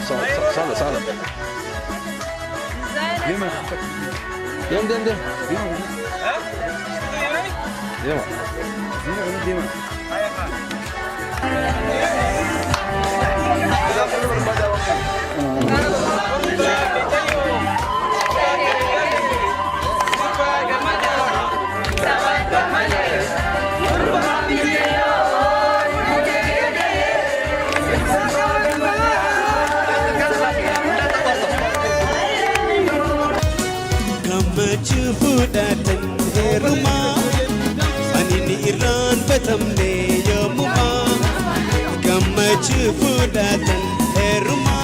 Sağla sağla. Yeme. Dem. Yeme. Yeme. Yeme. Fudatan heruma anini iran batamne yomuma gammachu fudatan heruma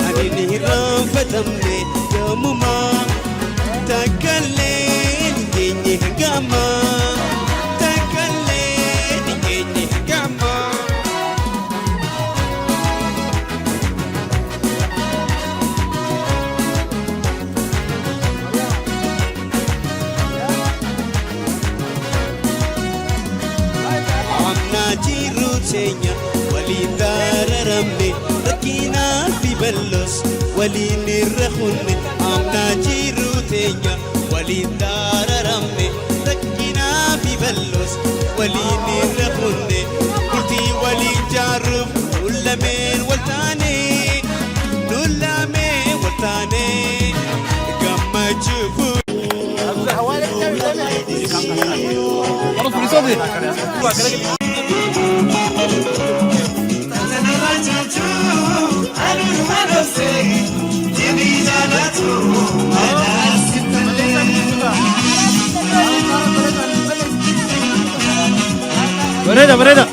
anini iran batamne yomuma takalle ningenye gama takalle ningenye gama jiru senya walidararamne rakina fi ballos walinirrahunne amna jiru senya walidararamne rakina fi ballos walinirrahunne kulti walijaruf ulamen waltane gammachufu Bereda.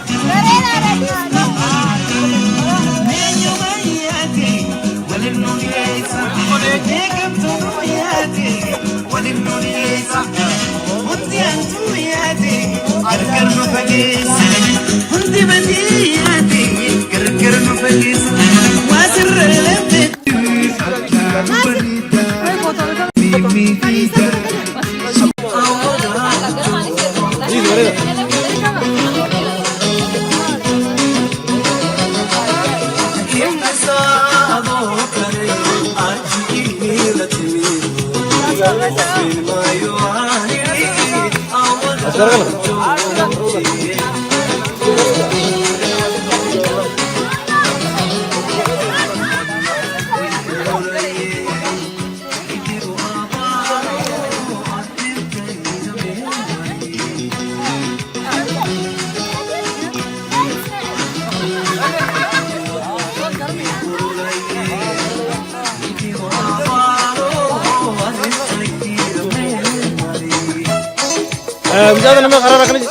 Bisa nama karena kan ini.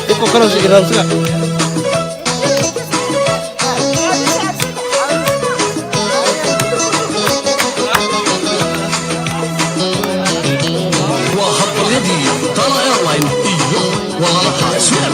Itu kan harus dikirim juga. Wah, hafalnya di Tanah Airline. Iyo, walau hasil.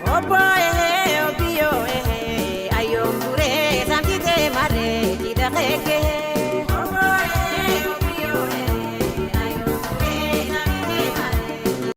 Oh boy.